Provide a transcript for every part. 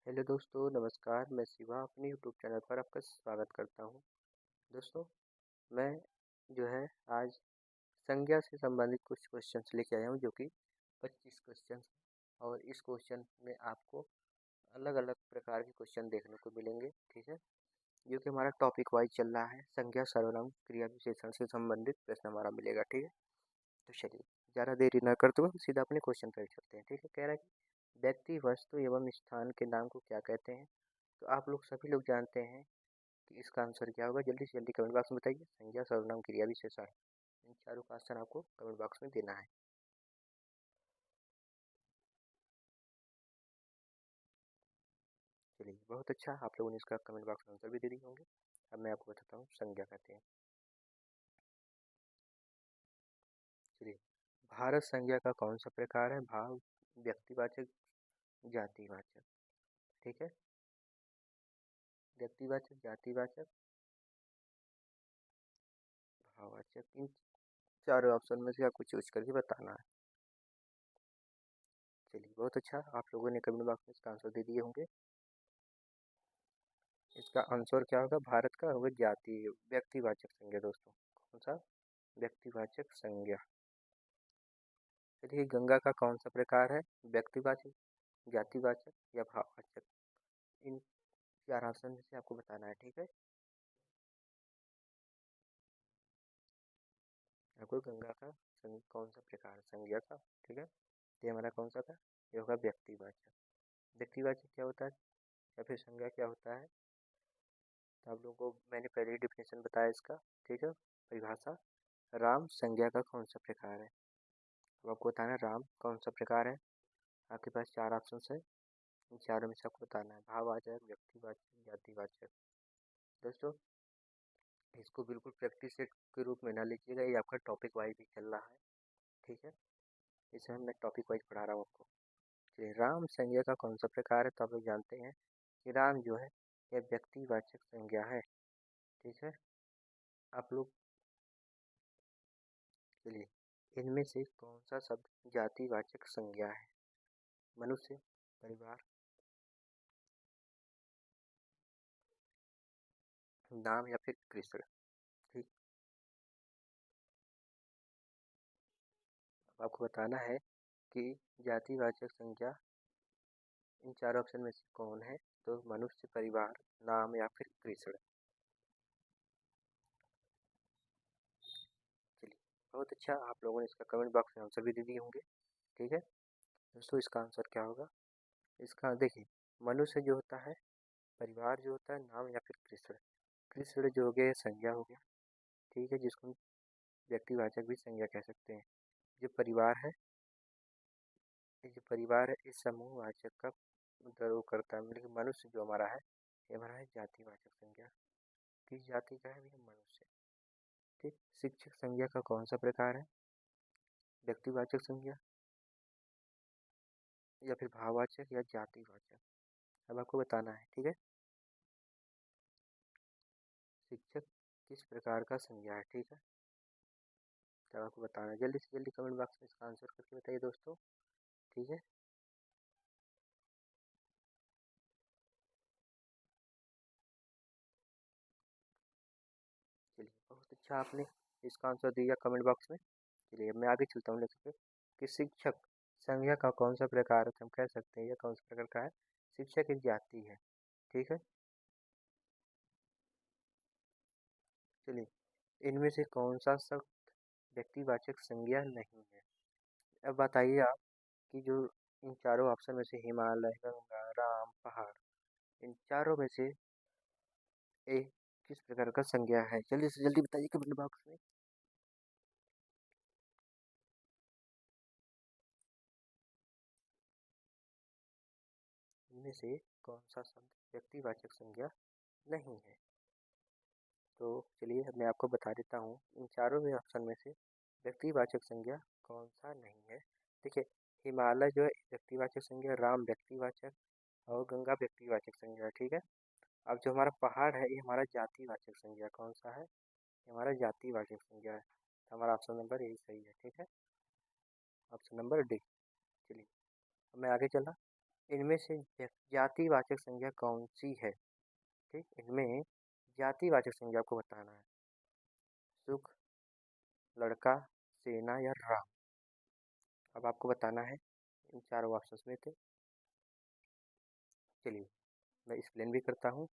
Hello दोस्तों, नमस्कार। मैं शिवा अपने यूट्यूब चैनल पर आपका स्वागत करता हूं। दोस्तों, मैं जो है आज संज्ञा से संबंधित कुछ क्वेश्चंस लेके आया हूं, जो कि 25 क्वेश्चंस। और इस क्वेश्चन में आपको अलग अलग प्रकार के क्वेश्चन देखने को मिलेंगे। ठीक है, जो कि हमारा टॉपिक वाइज चल रहा है। संज्ञा, सर्वनाम, क्रिया विशेषण से संबंधित प्रश्न हमारा मिलेगा। ठीक है, तो चलिए ज़्यादा देरी न करते हुए हम सीधा अपने क्वेश्चन पर चलते हैं। ठीक है, कह रहा है कि व्यक्ति, वस्तु एवं स्थान के नाम को क्या कहते हैं। तो आप लोग सभी लोग जानते हैं कि इसका आंसर क्या होगा। जल्दी से जल्दी कमेंट बॉक्स में बताइए। संज्ञा, सर्वनाम, क्रिया विशेषण, इन चारों का आंसर आपको कमेंट बॉक्स में देना है। चलिए, बहुत अच्छा, आप लोगों ने इसका कमेंट बॉक्स में आंसर भी दे दिए होंगे। अब मैं आपको बताता हूँ संज्ञा कहते हैं। चलिए, भारत संज्ञा का कौन सा प्रकार है। भाव, व्यक्तिवाचक, जातिवाचक। ठीक है, व्यक्तिवाचक, जातिवाचक, भाववाचक, इन चारों ऑप्शन में से आपको चूज करके बताना है। चलिए, बहुत अच्छा, आप लोगों ने कमेंट बॉक्स में इसका आंसर दे दिए होंगे। इसका आंसर क्या होगा। भारत का होगा जाति व्यक्तिवाचक संज्ञा। दोस्तों, कौन सा व्यक्तिवाचक संज्ञा। चलिए, गंगा का कौन सा प्रकार है। व्यक्तिवाचक, जातिवाचक या भाववाचक। इन चार ऑप्शन में से आपको बताना है। ठीक है, आपको गंगा का कौन सा प्रकार है संज्ञा का। ठीक है, ये हमारा कौन सा था। ये होगा व्यक्तिवाचक। व्यक्तिवाचक क्या होता है या फिर संज्ञा क्या होता है, तो आप लोगों को मैंने पहले ही डिफिनेशन बताया इसका। ठीक है, परिभाषा। राम संज्ञा का कौन सा प्रकार है। अब आपको बताना है राम कौन सा प्रकार है। आपके पास चार ऑप्शन है, इन चारों में से आपको बताना है। भाववाचक, व्यक्तिवाचक, जातिवाचक। दोस्तों, इसको बिल्कुल प्रैक्टिस सेट के रूप में ना लीजिएगा, ये आपका टॉपिक वाइज भी चल रहा है। ठीक है, इसमें मैं टॉपिक वाइज पढ़ा रहा हूँ आपको। चलिए, राम संज्ञा का कौन सा प्रकार है, तो आप लोग जानते हैं कि राम जो है यह व्यक्तिवाचक संज्ञा है। ठीक है, आप लोग चलिए, इनमें से कौन सा शब्द जातिवाचक संज्ञा है। मनुष्य, परिवार, नाम या फिर कृष्ण। ठीक, अब आपको बताना है कि जातिवाचक संज्ञा इन चार ऑप्शन में से कौन है। तो मनुष्य, परिवार, नाम या फिर कृष्ण। चलिए, बहुत अच्छा, आप लोगों ने इसका कमेंट बॉक्स में आंसर भी दे दिए होंगे। ठीक है दोस्तों, इसका आंसर क्या होगा। इसका देखिए, मनुष्य जो होता है, परिवार जो होता है, नाम या फिर कृष्ण। कृष्ण जो हो गया ये संज्ञा हो गया। ठीक है, जिसको हम व्यक्तिवाचक भी संज्ञा कह सकते हैं। जो परिवार है, ये जो परिवार है इस समूहवाचक का मतलब वो करता है। मतलब कि मनुष्य जो हमारा है, ये हमारा है जातिवाचक संज्ञा। किस जाति का है भैया, मनुष्य। ठीक, शिक्षक संज्ञा का कौन सा प्रकार है। व्यक्तिवाचक संज्ञा या फिर भाववाचक या जातिवाचक। अब आपको बताना है। ठीक है, शिक्षक किस प्रकार का संज्ञा है। ठीक है, तब आपको बताना है। जल्दी से जल्दी कमेंट बॉक्स में इसका आंसर करके बताइए दोस्तों। ठीक है, चलिए, बहुत अच्छा, आपने इसका आंसर दिया कमेंट बॉक्स में। चलिए, अब मैं आगे चलता हूँ लेक्चर पे कि शिक्षक संज्ञा का कौन सा प्रकार है। तो हम कह सकते हैं यह कौन सा प्रकार का है। शिक्षक एक जाति है। ठीक है, चलिए, इनमें से कौन सा शब्द व्यक्तिवाचक संज्ञा नहीं है। अब बताइए आप कि जो इन चारों ऑप्शन में से हिमालय, गंगा, राम, पहाड़, इन चारों में से ए किस प्रकार का संज्ञा है। जल्दी से जल्दी बताइए कमेंट बॉक्स में। इनमें से कौन सा शब्द व्यक्तिवाचक संज्ञा नहीं है। तो चलिए, अब मैं आपको बता देता हूँ इन चारों में ऑप्शन में से व्यक्तिवाचक संज्ञा कौन सा नहीं है। देखिए, हिमालय जो है व्यक्तिवाचक संज्ञा, राम व्यक्तिवाचक और गंगा व्यक्तिवाचक संज्ञा है। ठीक है, अब जो हमारा पहाड़ है ये हमारा जातिवाचक संज्ञा कौन सा है। ये हमारा जातिवाचक संज्ञा है। तो हमारा ऑप्शन नंबर यही सही है। ठीक है, ऑप्शन नंबर डी। चलिए, अब मैं आगे चला। इनमें से जातिवाचक संज्ञा कौन सी है? ठीक, इनमें जातिवाचक संज्ञा आपको बताना है। सुख, लड़का, सेना या राम। अब आपको बताना है इन चारों ऑप्शंस में थे। चलिए मैं एक्सप्लेन भी करता हूँ।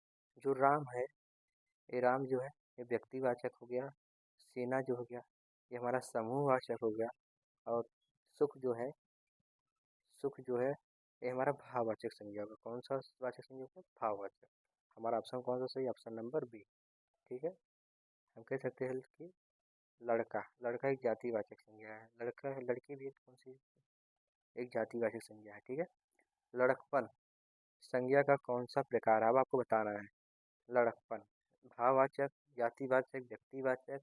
जो राम है, ये राम जो है ये व्यक्तिवाचक हो गया। सेना जो हो गया ये हमारा समूहवाचक हो गया। और सुख जो है, सुख जो है ये हमारा भाववाचक संज्ञा होगा। कौन सा वाचक संज्ञा होगा? भाववाचक। हमारा ऑप्शन कौन सा सही? Option number B. ठीक है, हम कह सकते हैं कि लड़का, लड़का एक जातिवाचक संज्ञा है। लड़का है, लड़की भी एक कौन सी? एक जातिवाचक संज्ञा है। ठीक है, लड़कपन संज्ञा का कौन सा प्रकार है? अब आपको बताना है। लड़कपन भाववाचक, जातिवाचक, व्यक्तिवाचक,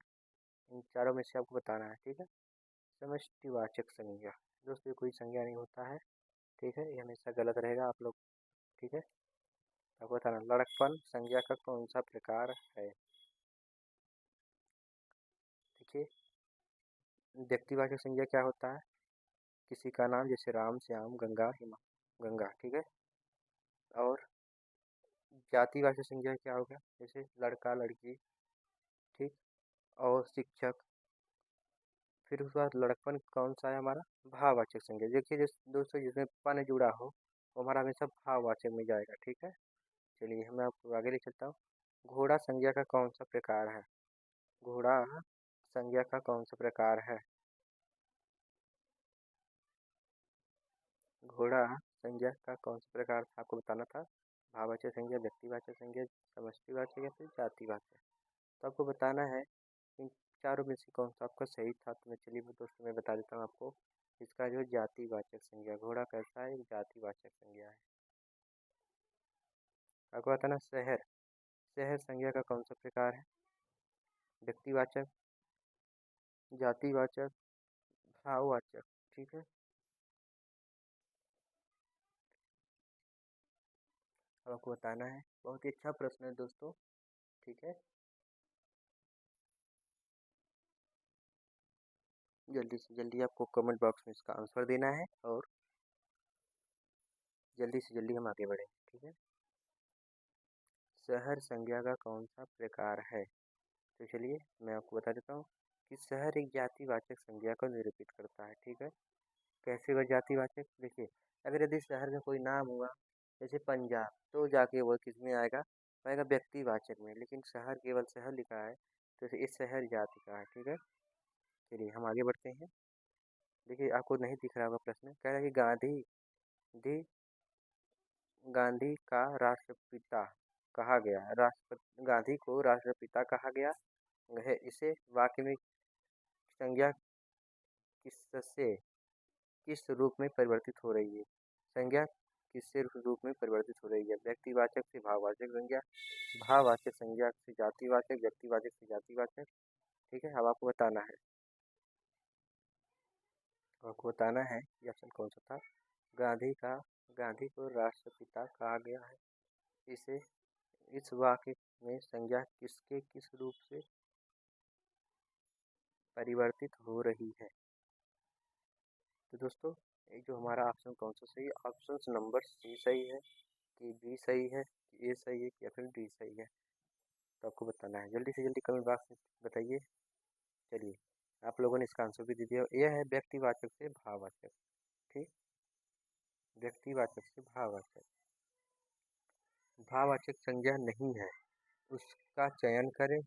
इन चारों में से आपको बताना है। ठीक है, समष्टिवाचक संज्ञा। दोस्तों ये कोई संज्ञा नहीं होता है। ठीक है, ये हमेशा गलत रहेगा आप लोग। ठीक है, आपको बताना लड़कपन संज्ञा का कौन सा प्रकार है। देखिए, व्यक्तिवाचक संज्ञा क्या होता है? किसी का नाम, जैसे राम, श्याम, गंगा, हिमा, गंगा। ठीक है, और जातिवाचक संज्ञा क्या होगा? जैसे लड़का, लड़की। ठीक, और शिक्षक। फिर उसके बाद लड़कपन कौन सा है हमारा? भाववाचक संज्ञा। देखिए जिस दोस्तों जिसमें पन जुड़ा हो वो हमारा हमेशा भाववाचक में जाएगा। ठीक है, चलिए मैं आपको आगे ले चलता हूँ। घोड़ा संज्ञा का कौन सा प्रकार है? घोड़ा संज्ञा का कौन सा प्रकार है? घोड़ा संज्ञा का कौन सा प्रकार था आपको बताना था। भाववाचक संज्ञा, व्यक्तिवाचक संज्ञा, समष्टिवाचक या फिर जातिवाचक। तो आपको बताना है इन चारों में से कौन सा आपका सही था। तो मैं चलिए दोस्तों मैं बता देता हूँ आपको। इसका जो जातिवाचक संज्ञा, घोड़ा कैसा है? एक जातिवाचक संज्ञा है। आपको बताना शहर, शहर संज्ञा का कौन सा प्रकार है? व्यक्तिवाचक, जातिवाचक, भाववाचक। ठीक है, अब आपको बताना है। बहुत ही अच्छा प्रश्न है दोस्तों। ठीक है, जल्दी से जल्दी आपको कमेंट बॉक्स में इसका आंसर देना है और जल्दी से जल्दी हम आगे बढ़ें। ठीक है, शहर संज्ञा का कौन सा प्रकार है? तो चलिए मैं आपको बता देता हूँ कि शहर एक जातिवाचक संज्ञा को निरूपित करता है। ठीक है, कैसे वह जातिवाचक? देखिए, अगर यदि शहर में कोई नाम हुआ जैसे पंजाब, तो जाके वो किस में आएगा? आएगा व्यक्तिवाचक में। लेकिन शहर केवल शहर लिखा है तो इस शहर जाति का है। ठीक है, चलिए हम आगे बढ़ते हैं। देखिए आपको नहीं दिख रहा होगा प्रश्न, कह रहा है कि गांधी दी गांधी का राष्ट्रपिता कहा गया है। राष्ट्रपति गांधी को राष्ट्रपिता कहा गया है। इसे वाक्य में संज्ञा किससे, किस रूप में परिवर्तित हो रही है? संज्ञा किससे रूप में परिवर्तित हो रही है? व्यक्तिवाचक से भाववाचक संज्ञा, भाववाचक संज्ञा से जातिवाचक, व्यक्तिवाचक से जातिवाचक। ठीक है, अब आपको बताना है। आपको बताना है ये ऑप्शन कौन सा था। गांधी को राष्ट्रपिता कहा गया है। इसे इस वाक्य में संज्ञा किसके किस रूप से परिवर्तित हो रही है? तो दोस्तों ये जो हमारा ऑप्शन कौन सा सही है? ऑप्शन नंबर सी सही है कि बी सही है कि ए सही है या फिर डी सही है? तो आपको बताना है। जल्दी से जल्दी कमेंट बॉक्स में बताइए। चलिए आप लोगों ने इसका आंसर भी दे दिया। यह है व्यक्तिवाचक से भाववाचक। ठीक, व्यक्तिवाचक से भाववाचक। भाववाचक संज्ञा नहीं है, उसका चयन करें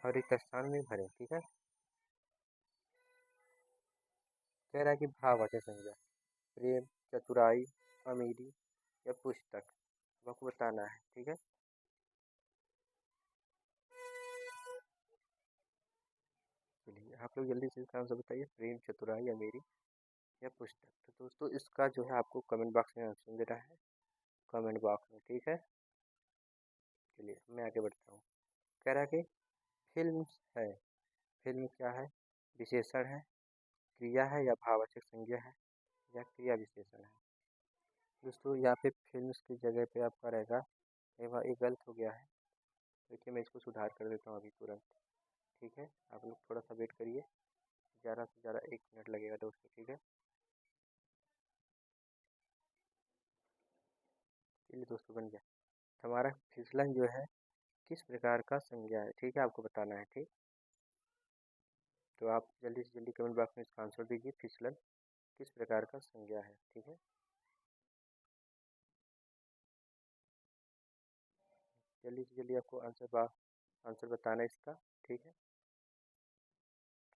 और एक स्थान में भरें। ठीक है, कह रहा है कि भाववाचक संज्ञा प्रेम, चतुराई, अमीरी या पुस्तक। आपको बताना है। ठीक है, चलिए आप लोग जल्दी से इसका आंसर बताइए। प्रेम, चतुराई, अमीरी या पुस्तक। तो दोस्तों इसका जो है आपको कमेंट बॉक्स में आंसर देना है, कमेंट बॉक्स में। ठीक है, चलिए मैं आगे बढ़ता हूँ। कह रहा है कि फिल्म है, फिल्म क्या है? विशेषण है, क्रिया है या भाववाचक संज्ञा है या क्रिया विशेषण है? दोस्तों यहाँ पे फिल्म की जगह पे आपका रहेगा, ये गलत हो गया है। देखिए मैं इसको सुधार कर देता हूँ अभी तुरंत। ठीक है, आप लोग थोड़ा सा वेट करिए, ज़्यादा से ज़्यादा 1 मिनट लगेगा दोस्तों। ठीक है, चलिए दोस्तों बन गया। तो हमारा फिसलन जो है किस प्रकार का संज्ञा है, ठीक है, आपको बताना है। ठीक, तो आप जल्दी से जल्दी कमेंट बॉक्स में इसका आंसर दीजिए, फिसलन किस प्रकार का संज्ञा है। ठीक है, जल्दी से जल्दी आपको आंसर बताना है इसका। ठीक है,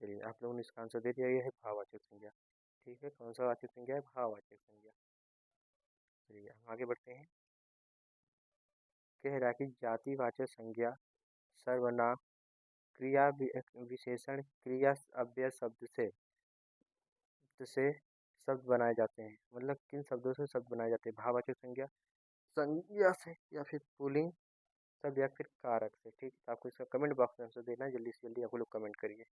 चलिए आप लोगों ने इसका आंसर दे दिया, ये है भाववाचक संज्ञा। ठीक है, कौन सा वाचक संज्ञा है? भाववाचक संज्ञा। चलिए हम आगे बढ़ते हैं। कह रहा है कि जातिवाचक संज्ञा सर्वनाम क्रिया विशेषण क्रिया अव्यय शब्द से शब्द बनाए जाते हैं। मतलब किन शब्दों से शब्द बनाए जाते हैं? भाववाचक संज्ञा संज्ञा से, या फिर पुल्लिंग शब्द, या फिर कारक से। ठीक, तो आपको इसका कमेंट बॉक्स में आंसर देना है। जल्दी से जल्दी आप लोग कमेंट करिए।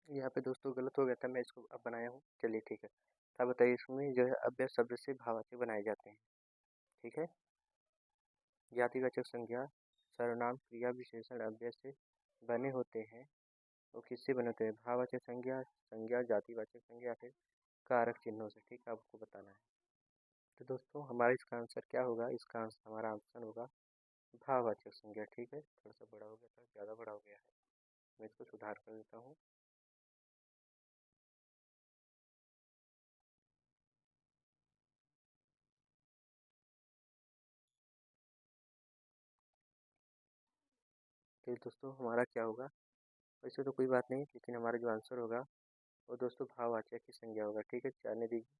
यहाँ पे दोस्तों गलत हो गया था, मैं इसको अब बनाया हूँ। चलिए ठीक है, तो आप बताइए इसमें जो है अव्यय शब्द से भाववाचक बनाए जाते हैं। ठीक है, जातिवाचक संज्ञा सर्वनाम क्रिया विशेषण अव्यय से बने होते हैं। वो किससे बने होते हैं? भाववाचक संज्ञा, संज्ञा, जातिवाचक संज्ञा, फिर कारक चिन्हों से। ठीक है, आपको बताना है। तो दोस्तों हमारा इसका आंसर क्या होगा? इसका आंसर, हमारा आंसर होगा भाववाचक संज्ञा। ठीक है, थोड़ा सा बड़ा हो गया था, ज़्यादा बड़ा हो गया है, मैं इसको सुधार कर देता हूँ। तो दोस्तों हमारा क्या होगा? वैसे तो कोई बात नहीं, लेकिन हमारा जो आंसर होगा वो दोस्तों भाववाचक की संज्ञा होगा। ठीक है, जाने दीजिए,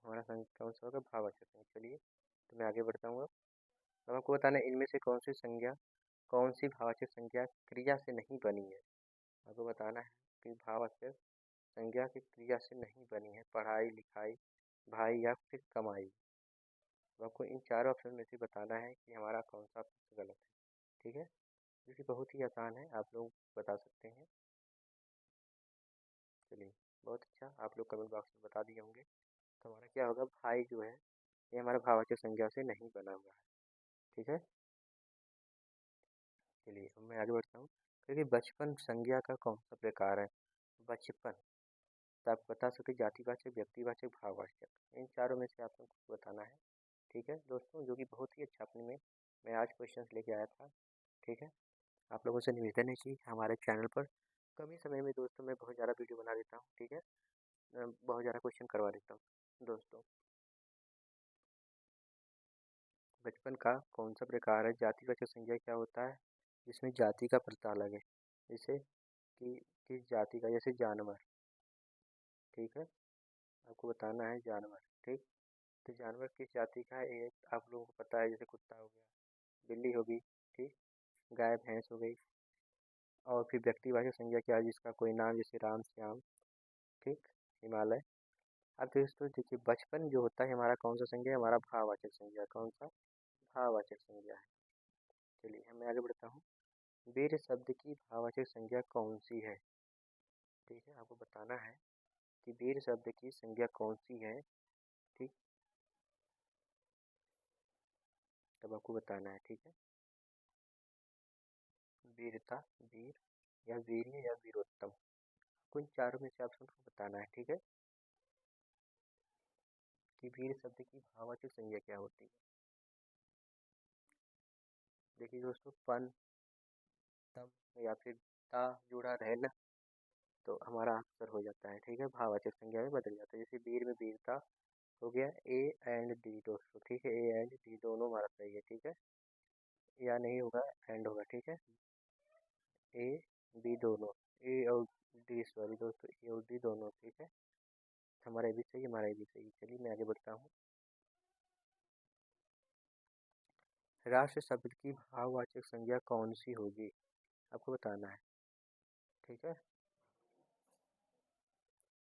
हमारा कौन सा होगा? भाववाचक संज्ञा। चलिए तो मैं आगे बढ़ता हूँ। अब आपको बताना है इनमें से कौन सी भाववाचक संज्ञा क्रिया से नहीं बनी है। आपको बताना है कि भाववाचक संज्ञा की क्रिया से नहीं बनी है। पढ़ाई, लिखाई, भाई, या फिर कमाई। तो आपको इन चारों ऑप्शन में से बताना है कि हमारा कौन सा ऑप्शन गलत है। ठीक है, जो कि बहुत ही आसान है, आप लोग बता सकते हैं। चलिए बहुत अच्छा, आप लोग कमेंट बॉक्स में बता दिए होंगे। तो हमारा क्या होगा? भाई जो है ये हमारा भाववाचक संज्ञा से नहीं बना हुआ है। ठीक है, चलिए अब मैं आगे बढ़ता हूँ। क्योंकि बचपन संज्ञा का कौन सा प्रकार है? बचपन, तो आप बता सकते जातिवाचक, व्यक्तिवाचक, भाववाचक। इन चारों में से आप लोग को बताना है। ठीक है दोस्तों, जो कि बहुत ही अच्छा अपने में मैं आज क्वेश्चन लेके आया था। ठीक है, आप लोगों से निवेदन है कि हमारे चैनल पर कम ही समय में दोस्तों मैं बहुत ज़्यादा वीडियो बना देता हूँ। ठीक है, बहुत ज़्यादा क्वेश्चन करवा देता हूँ दोस्तों। बचपन का कौन सा प्रकार है? जातिवाचक संज्ञा क्या होता है? जिसमें जाति का पता लगे, जैसे कि किस जाति का, जैसे जानवर। ठीक है, आपको बताना है जानवर। ठीक, तो जानवर किस जाति का है ये आप लोगों को पता है। जैसे कुत्ता हो गया, बिल्ली होगी, ठीक, गाय भैंस हो गई। और फिर व्यक्तिवाचक संज्ञा क्या है? जिसका कोई नाम, जैसे राम, श्याम, ठीक, हिमालय। अब दोस्तों देखिए, बचपन जो होता है हमारा कौन सा संज्ञा है? हमारा भाववाचक संज्ञा। कौन सा? भाववाचक संज्ञा है। चलिए मैं आगे बढ़ता हूँ। वीर शब्द की भाववाचक संज्ञा कौन सी है? ठीक है, आपको बताना है कि वीर शब्द की संज्ञा कौन सी है। ठीक, तब आपको बताना है। ठीक है, वीरता, वीर, या वीर्य, या वीरोत्तम। आपको इन चारों में से ऑप्शन को बताना है। ठीक है, कि वीर शब्द की भाववाचक संज्ञा क्या होती है। देखिए दोस्तों, पन, तम, या फिर ता जुड़ा रहे ना, तो हमारा आंसर हो जाता है। ठीक है, भाववाचक संज्ञा में बदल जाता है। जैसे वीर में वीरता हो गया, ए एंड डी दोस्तों। ठीक है, ए एंड डी दोनों हमारा सही है। ठीक है, या नहीं होगा, एंड होगा। ठीक है, ए बी दोनों, ए और डी, सॉरी दोस्तों, ए और डी दोनों। ठीक है, हमारा भी सही, हमारा भी सही। चलिए मैं आगे बढ़ता हूँ। राष्ट्र शब्द की भाववाचक संज्ञा कौन सी होगी? आपको बताना है। ठीक है,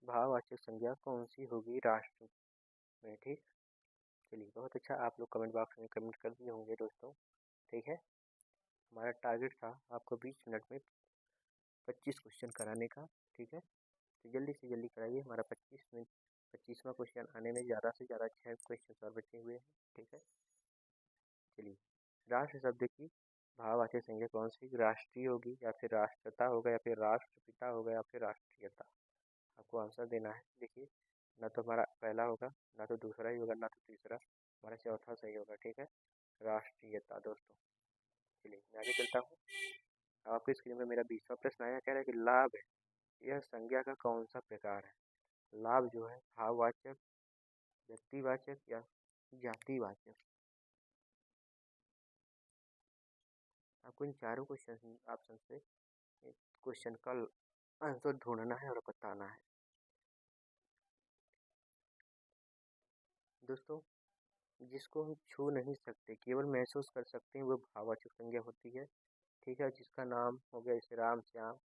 भाववाचक संज्ञा कौन सी होगी राष्ट्र में। ठीक, चलिए बहुत अच्छा, आप लोग कमेंट बॉक्स में कमेंट कर दिए होंगे दोस्तों। ठीक है, हमारा टारगेट था आपको 20 मिनट में 25 क्वेश्चन कराने का। ठीक है, तो जल्दी से जल्दी कराइए। हमारा 25 मिनट, 25वां क्वेश्चन आने में ज़्यादा से ज़्यादा 6 क्वेश्चन और बचे हुए हैं। ठीक है, चलिए, राष्ट्र शब्द की भाववाचक संज्ञा कौन सी? राष्ट्रीय होगी, या फिर राष्ट्रता होगा, या फिर राष्ट्रपिता होगा, या फिर राष्ट्रीयता। आपको आंसर देना है। देखिए, ना तो हमारा पहला होगा, ना तो दूसरा ही होगा, ना तो तीसरा, हमारा चौथा सही होगा, ठीक है। राष्ट्रीयता दोस्तों। चलिए मैं आगे चलता हूँ। आपकी स्क्रीन में मेरा 20वां प्रश्न आया, कह रहा है कि लाभ है यह संज्ञा का कौन सा प्रकार है। लाभ जो है भाववाचक, व्यक्तिवाचक या जातिवाचक। आपको इन चारों क्वेश्चन ऑप्शन से क्वेश्चन का आंसर ढूंढना है और बताना है दोस्तों। जिसको हम छू नहीं सकते, केवल महसूस कर सकते हैं, वो भाववाचक संज्ञा होती है, ठीक है। जिसका नाम हो गया जैसे राम श्याम,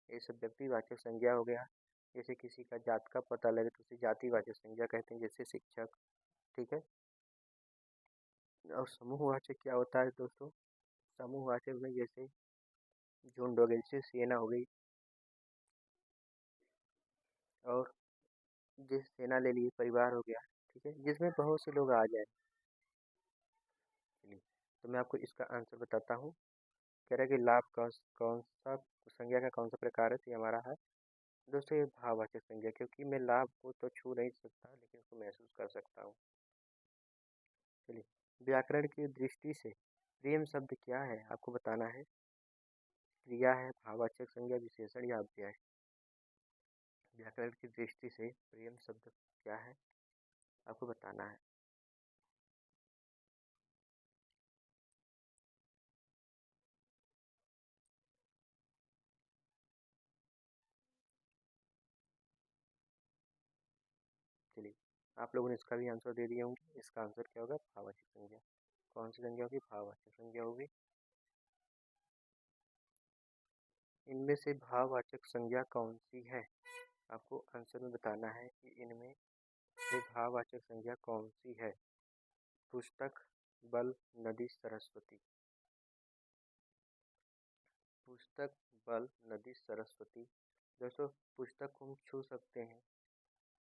ये सब व्यक्तिवाचक संज्ञा हो गया। जैसे किसी का जात का पता लगे तो उसे जातिवाचक संज्ञा कहते हैं, जैसे शिक्षक, ठीक है। और समूहवाचक क्या होता है दोस्तों। समूहवाचक में जैसे झुंड हो गई, जैसे सेना हो गई, और जिस सेना ले लिए परिवार हो गया, ठीक है, जिसमें बहुत से लोग आ जाए। चलिए तो मैं आपको इसका आंसर बताता हूँ। कह रहा है कि लाभ का कौन सा संज्ञा का कौन सा प्रकार है, तो ये हमारा है दोस्तों ये भाववाचक संज्ञा, क्योंकि मैं लाभ को तो छू नहीं सकता लेकिन उसको महसूस कर सकता हूँ। चलिए व्याकरण की दृष्टि से प्रेम शब्द क्या है, आपको बताना है। क्रिया है, भाववाचक संज्ञा, विशेषण या अव्यय। व्याकरण की दृष्टि से प्रेम शब्द क्या है, आपको बताना है। चलिए आप लोगों ने इसका भी आंसर दे दिए होंगे। इसका आंसर क्या होगा, भाववाचक संज्ञा। कौन सी संज्ञा होगी, भाववाचक संज्ञा होगी। इनमें से भाववाचक संज्ञा कौन सी है, आपको आंसर में बताना है कि इनमें से भाववाचक संज्ञा कौन सी है। पुस्तक, बल, नदी, सरस्वती। पुस्तक, बल, नदी, सरस्वती। दोस्तों पुस्तक को हम छू सकते हैं,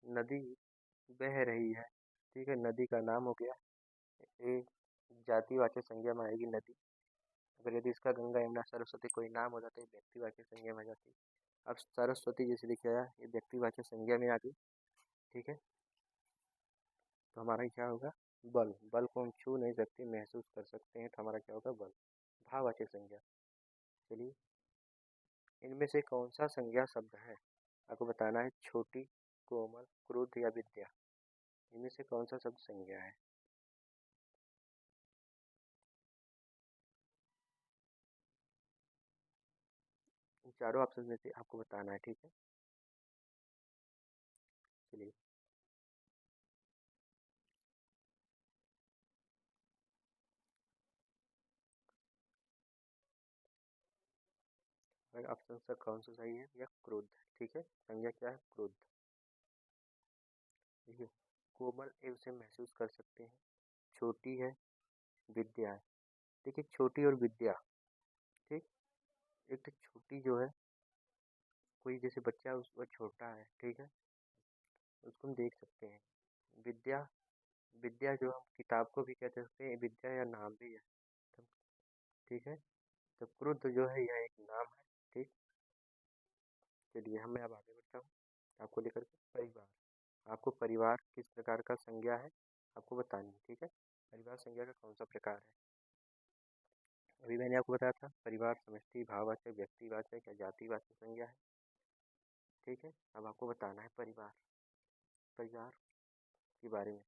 नदी बह रही है, ठीक है, नदी का नाम हो गया, एक जातिवाचक संज्ञा में आएगी नदी। अगर यदि इसका गंगा यमुना सरस्वती कोई नाम हो जाता है व्यक्तिवाचक संज्ञा में आ जाती। अब सरस्वती जैसे लिखा है ये व्यक्तिवाचक संज्ञा में आ गई, ठीक है। तो हमारा क्या होगा, बल। बल को हम छू नहीं सकते, महसूस कर सकते हैं, तो हमारा क्या होगा, बल, भाववाचक संज्ञा। चलिए इनमें से कौन सा संज्ञा शब्द है, आपको बताना है। छोटी, कोमल, क्रोध या विद्या। इनमें से कौन सा शब्द संज्ञा है। इन चारों ऑप्शन में से आपको बताना है, ठीक है। चलिए ऑप्शन सा कौन सा सही है, या क्रोध, ठीक है। संज्ञा क्या है, क्रोध। ठीक है, कोमल ए उसे महसूस कर सकते हैं, छोटी है, विद्या है। देखिए छोटी और विद्या, ठीक। एक तो छोटी जो है, कोई जैसे बच्चा वो छोटा है, ठीक है, उसको हम देख सकते हैं। विद्या, विद्या जो हम किताब को भी कह सकते हैं विद्या, या नाम भी है, तो ठीक है। तो क्रुद्ध जो है यह एक नाम है, ठीक। चलिए हम मैं अब आगे बढ़ता हूँ आपको लेकर के परिवार। आपको परिवार किस प्रकार का संज्ञा है, आपको बतानी है, ठीक है। परिवार संज्ञा का कौन सा प्रकार है। अभी मैंने आपको बताया था परिवार समष्टि, भाववाचक, व्यक्तिवाचक या जातिवाचक संज्ञा है, ठीक है। अब आपको बताना है परिवार, परिवार के बारे में,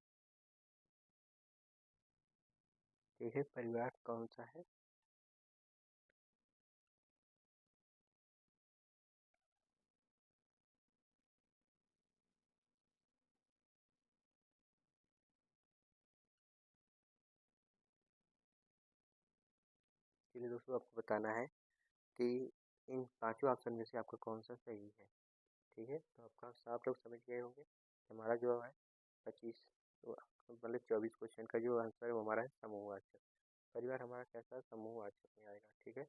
ठीक है। परिवार कौन सा है, इसलिए दोस्तों आपको बताना है कि इन पांचों ऑप्शन में से आपका कौन सा सही है, ठीक है। तो आपका आप लोग समझ गए होंगे। हमारा जो है 25 मतलब 24 क्वेश्चन का जो आंसर है वो हमारा है समूहवाचक। परिवार हमारा कैसा है, समूहवाचक में आएगा, ठीक है।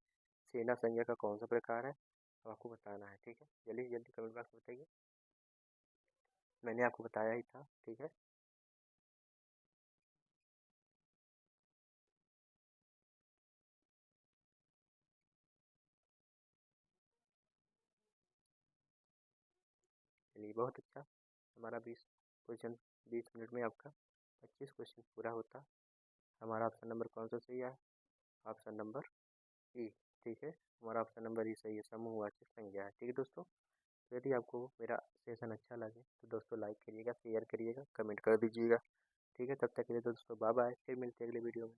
सेना संज्ञा का कौन सा प्रकार है, तो आपको बताना है, ठीक है। जल्दी जल्दी कमेंट बॉक्स में बताइए। मैंने आपको बताया ही था, ठीक है। चलिए बहुत अच्छा। हमारा 20 क्वेश्चन 20 मिनट में आपका 25 क्वेश्चन पूरा होता। हमारा ऑप्शन नंबर कौन सा सही है? ऑप्शन नंबर ई। ठीक है, हमारा ऑप्शन नंबर ई सही है, समूहवाचक संज्ञा है। ठीक है दोस्तों, तो यदि आपको मेरा सेशन अच्छा लगे तो दोस्तों लाइक करिएगा, शेयर करिएगा, कमेंट कर दीजिएगा। ठीक है, तब तक के लिए दोस्तों बाय बाय, फिर मिलते हैं अगले वीडियो में।